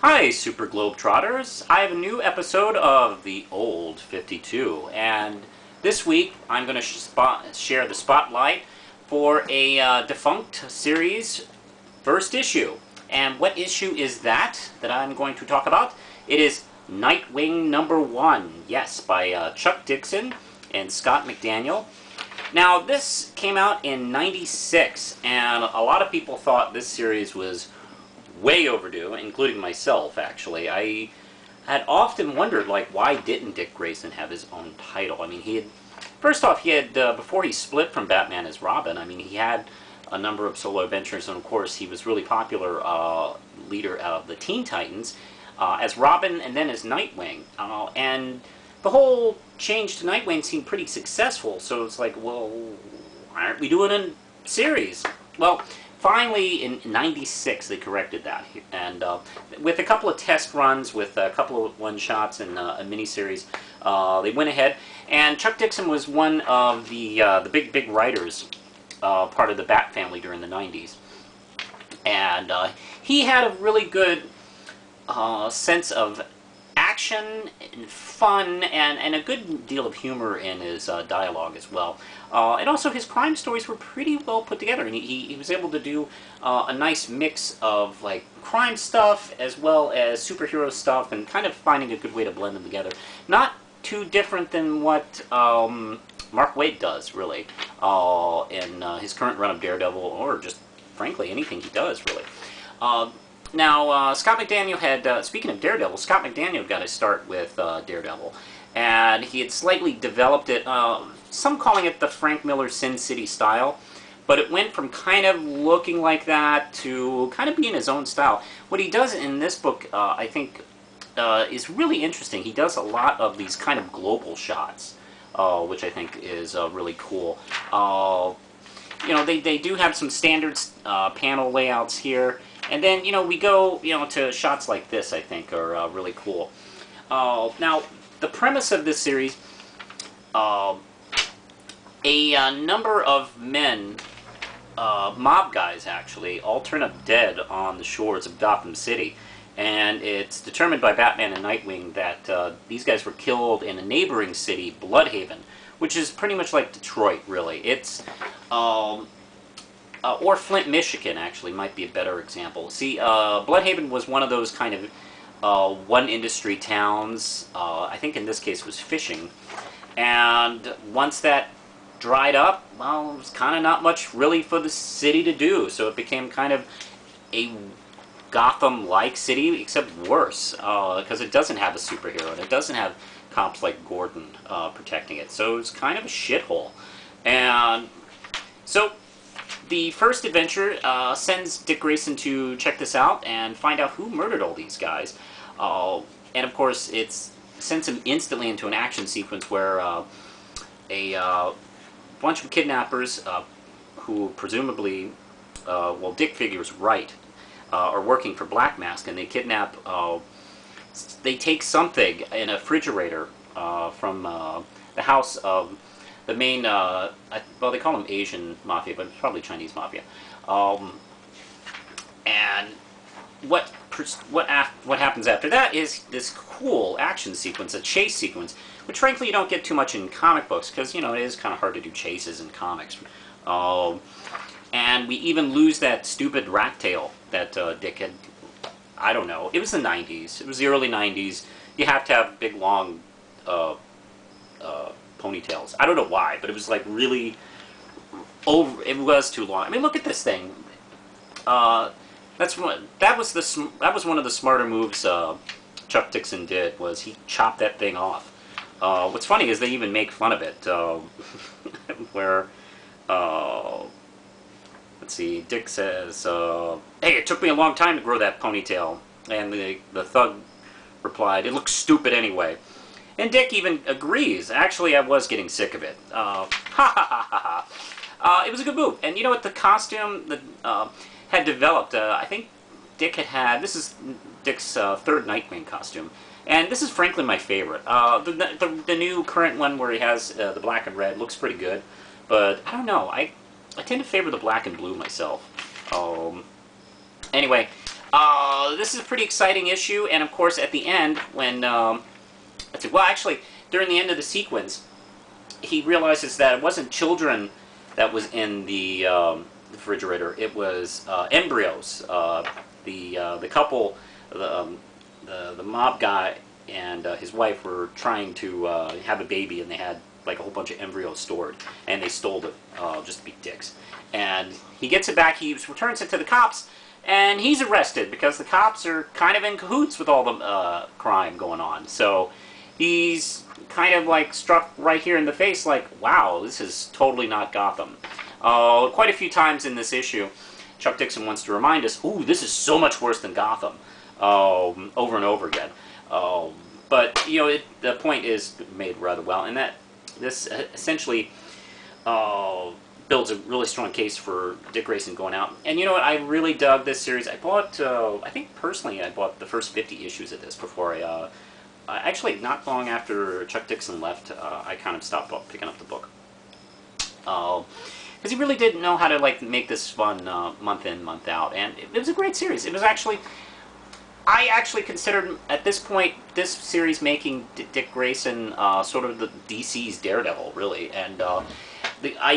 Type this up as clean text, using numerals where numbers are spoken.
Hi, Super Globetrotters. I have a new episode of The Old 52, and this week I'm going to share the spotlight for a defunct series first issue. And what issue is that I'm going to talk about? It is Nightwing #1, yes, by Chuck Dixon and Scott McDaniel. Now, this came out in '96, and a lot of people thought this series was way overdue, including myself, actually. I had often wondered, like, why didn't Dick Grayson have his own title? I mean, first off, before he split from Batman as Robin, I mean, he had a number of solo adventures, and of course, he was really popular leader of the Teen Titans as Robin and then as Nightwing. And the whole change to Nightwing seemed pretty successful, so it's like, well, why aren't we doing a series? Well, finally, in '96, they corrected that, and with a couple of test runs, with a couple of one-shots and a miniseries, they went ahead. And Chuck Dixon was one of the big writers, part of the Bat family during the '90s, and he had a really good sense of action and fun, and a good deal of humor in his dialogue as well. And also his crime stories were pretty well put together, and he was able to do a nice mix of like crime stuff as well as superhero stuff, and kind of finding a good way to blend them together. Not too different than what Mark Waid does, really, in his current run of Daredevil, or just frankly anything he does, really. Now, Scott McDaniel had, speaking of Daredevil, Scott McDaniel got his start with Daredevil, and he had slightly developed it, some calling it the Frank Miller Sin City style, but it went from kind of looking like that to kind of being his own style. What he does in this book, I think, is really interesting. He does a lot of these kind of global shots, which I think is really cool. You know, they do have some standard panel layouts here. And then, you know, we go, to shots like this, I think, are really cool. Now, the premise of this series, a number of men, mob guys actually, all turn up dead on the shores of Gotham City. And it's determined by Batman and Nightwing that these guys were killed in a neighboring city, Bloodhaven, which is pretty much like Detroit, really. It's or Flint, Michigan, actually, might be a better example. See, Bloodhaven was one of those kind of one-industry towns. I think in this case was fishing. And once that dried up, well, it was kind of not much really for the city to do. So it became kind of a Gotham-like city, except worse, because it doesn't have a superhero, and it doesn't have cops like Gordon protecting it. So it's kind of a shithole. And so the first adventure sends Dick Grayson to check this out and find out who murdered all these guys. And of course, it sends him instantly into an action sequence where a bunch of kidnappers, who presumably, well, Dick figures right, are working for Black Mask, and they kidnap, they take something in a refrigerator from the house of the main, well, they call them Asian Mafia, but it's probably Chinese Mafia. And what happens after that is this cool action sequence, a chase sequence, which frankly you don't get too much in comic books, because, it is kind of hard to do chases in comics. And we even lose that stupid rat tail that Dick had. I don't know. It was the '90s. It was the early '90s. You have to have big, long ponytails. I don't know why, but it was like really over. It was too long. I mean, look at this thing. That was one of the smarter moves Chuck Dixon did, was he chopped that thing off. What's funny is they even make fun of it, where let's see, Dick says, "Hey, it took me a long time to grow that ponytail," and the thug replied, "It looks stupid anyway." And Dick even agrees. Actually, I was getting sick of it. Ha ha ha ha ha. It was a good move. And you know what? The costume that had developed, I think Dick had this is Dick's third Nightwing costume. And this is frankly my favorite. The new current one where he has the black and red looks pretty good. But I don't know. I tend to favor the black and blue myself. Anyway, This is a pretty exciting issue, and of course at the end, when, let's see, well actually, during the end of the sequence, he realizes that it wasn't children that was in the refrigerator, it was embryos. The couple, the mob guy and his wife were trying to have a baby, and they had like a whole bunch of embryos stored, and they stole it just to be dicks. And he gets it back, he returns it to the cops, and he's arrested because the cops are kind of in cahoots with all the crime going on. So he's kind of like struck right here in the face like, wow, this is totally not Gotham. Quite a few times in this issue, Chuck Dixon wants to remind us, ooh, this is so much worse than Gotham, over and over again. But, you know, the point is made rather well, and that this essentially builds a really strong case for Dick Grayson going out. And you know what, I really dug this series. I bought, I think personally I bought the first 50 issues of this before actually not long after Chuck Dixon left, I kind of stopped picking up the book. Because he really did know how to like make this fun month in, month out, and it was a great series. It was actually, I actually considered at this point this series making Dick Grayson sort of the DC's Daredevil, really, and the idea